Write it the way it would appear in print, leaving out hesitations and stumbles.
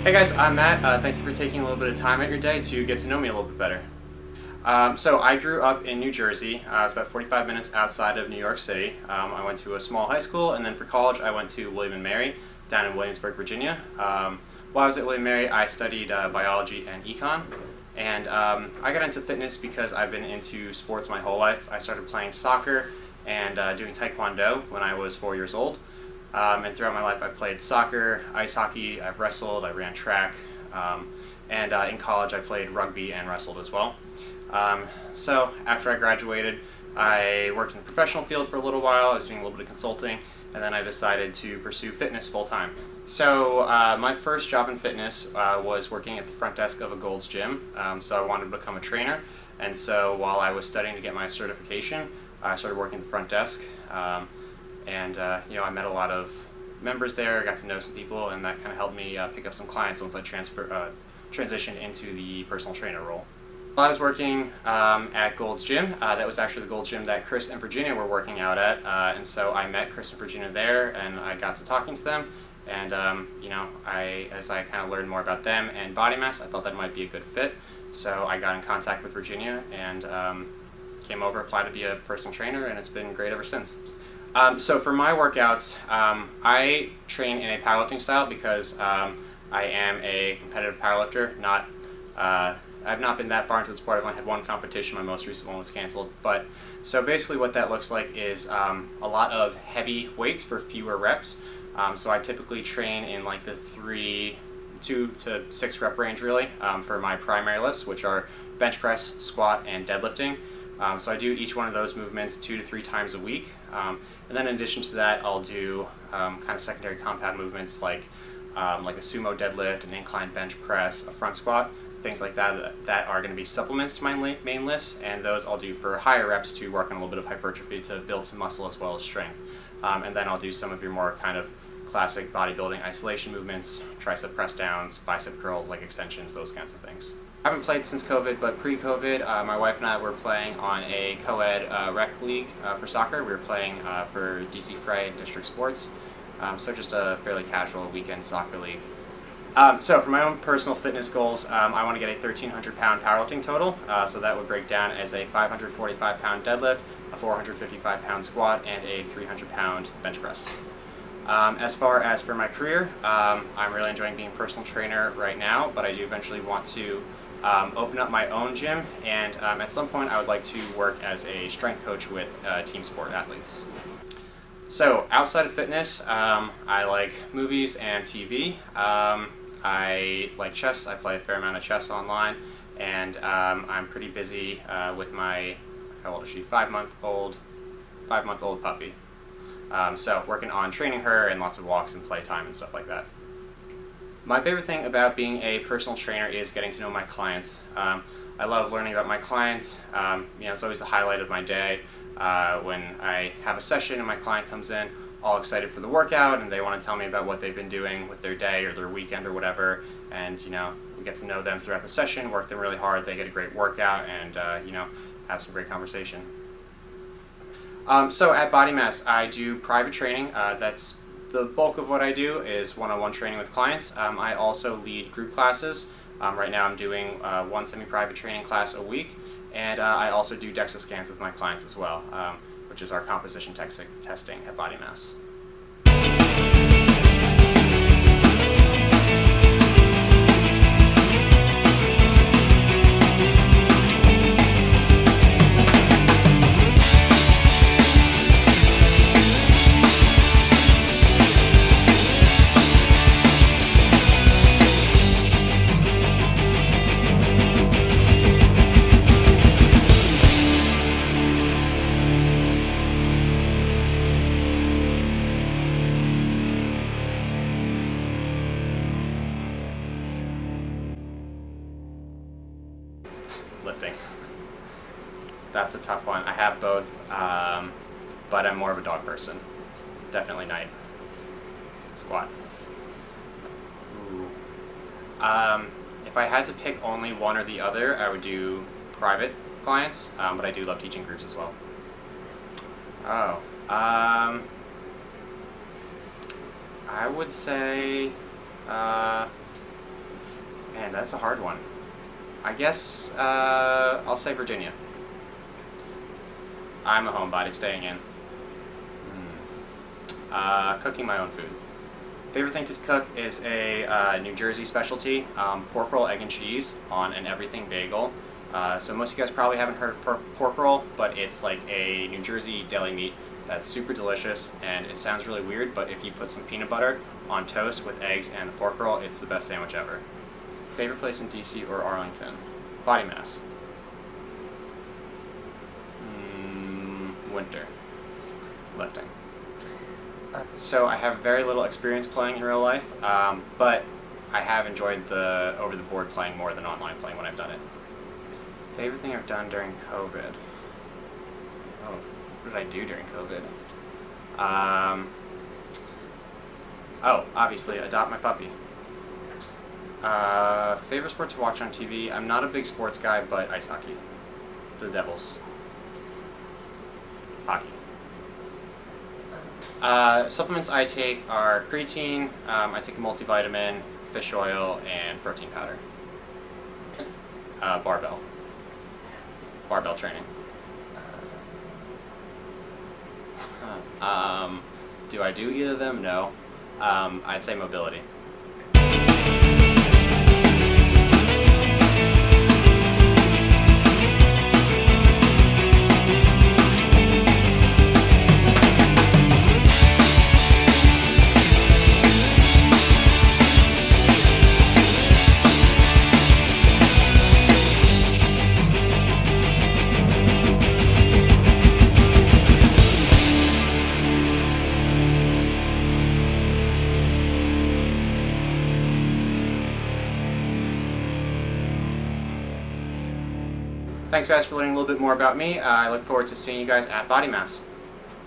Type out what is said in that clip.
Hey guys, I'm Matt. Thank you for taking a little bit of time out your day to get to know me a little bit better. So I grew up in New Jersey. It's about 45 minutes outside of New York City. I went to a small high school, and then for college I went to William & Mary down in Williamsburg, Virginia. While I was at William & Mary, I studied biology and econ. And I got into fitness because I've been into sports my whole life. I started playing soccer and doing taekwondo when I was 4 years old. And throughout my life I've played soccer, ice hockey, I've wrestled, I ran track, and in college I played rugby and wrestled as well. So after I graduated, I worked in the professional field for a little while. I was doing a little bit of consulting, and then I decided to pursue fitness full time. So my first job in fitness was working at the front desk of a Gold's Gym. So I wanted to become a trainer, and so while I was studying to get my certification, I started working at the front desk. I met a lot of members there, got to know some people, and that kind of helped me pick up some clients once I transitioned into the personal trainer role. While I was working at Gold's Gym, that was actually the Gold's Gym that Chris and Virginia were working out at, and so I met Chris and Virginia there, and I got to talking to them, and as I kind of learned more about them and body mass, I thought that might be a good fit, so I got in contact with Virginia and came over, applied to be a personal trainer, and it's been great ever since. So for my workouts, I train in a powerlifting style because I am a competitive powerlifter. I've not been that far into the sport. I've only had one competition. My most recent one was canceled. But so basically what that looks like is a lot of heavy weights for fewer reps. So I typically train in like the 2 to 6 rep range really for my primary lifts, which are bench press, squat, and deadlifting. So I do each one of those movements 2 to 3 times a week. And then in addition to that, I'll do kind of secondary compound movements like a sumo deadlift, an incline bench press, a front squat, things like that are going to be supplements to my main lifts, and those I'll do for higher reps to work on a little bit of hypertrophy to build some muscle as well as strength. And then I'll do some of your more kind of classic bodybuilding isolation movements, tricep press downs, bicep curls, leg extensions, those kinds of things. I haven't played since COVID, but pre-COVID, my wife and I were playing on a co-ed rec league for soccer. We were playing for DC Frey District Sports, so just a fairly casual weekend soccer league. So for my own personal fitness goals, I want to get a 1,300-pound powerlifting total, so that would break down as a 545-pound deadlift, a 455-pound squat, and a 300-pound bench press. As far as for my career, I'm really enjoying being a personal trainer right now, but I do eventually want to open up my own gym, and at some point I would like to work as a strength coach with team sport athletes. So outside of fitness, I like movies and TV. I like chess. I play a fair amount of chess online, and I'm pretty busy with my, how old is she, 5-month-old puppy. So working on training her and lots of walks and playtime and stuff like that. My favorite thing about being a personal trainer is getting to know my clients. I love learning about my clients. It's always the highlight of my day when I have a session and my client comes in all excited for the workout and they want to tell me about what they've been doing with their day or their weekend or whatever, and we get to know them throughout the session, work them really hard, they get a great workout, and have some great conversation. So at Body Mass, I do private training. That's the bulk of what I do is one-on-one training with clients. I also lead group classes. Right now I'm doing one semi-private training class a week, and I also do DEXA scans with my clients as well, which is our composition testing at Body Mass. Lifting. That's a tough one. I have both, but I'm more of a dog person. Definitely night. Squat. Ooh. If I had to pick only one or the other, I would do private clients, but I do love teaching groups as well. Oh. I would say Man, that's a hard one. I guess I'll say Virginia. I'm a homebody staying in. Cooking my own food. Favorite thing to cook is a New Jersey specialty, pork roll, egg and cheese on an everything bagel. So most of you guys probably haven't heard of pork roll, but it's like a New Jersey deli meat that's super delicious, and it sounds really weird, but if you put some peanut butter on toast with eggs and the pork roll, it's the best sandwich ever. Favorite place in DC or Arlington? Body mass. Winter. Lifting. So I have very little experience playing in real life, but I have enjoyed the over-the-board playing more than online playing when I've done it. Favorite thing I've done during COVID? Oh, what did I do during COVID? Oh, obviously, adopt my puppy. Favorite sport to watch on TV? I'm not a big sports guy, but ice hockey. The Devils. Hockey. Supplements I take are creatine, I take a multivitamin, fish oil, and protein powder. Barbell. Barbell training. Do I do either of them? No. I'd say mobility. Thanks guys for learning a little bit more about me. I look forward to seeing you guys at Body Mass.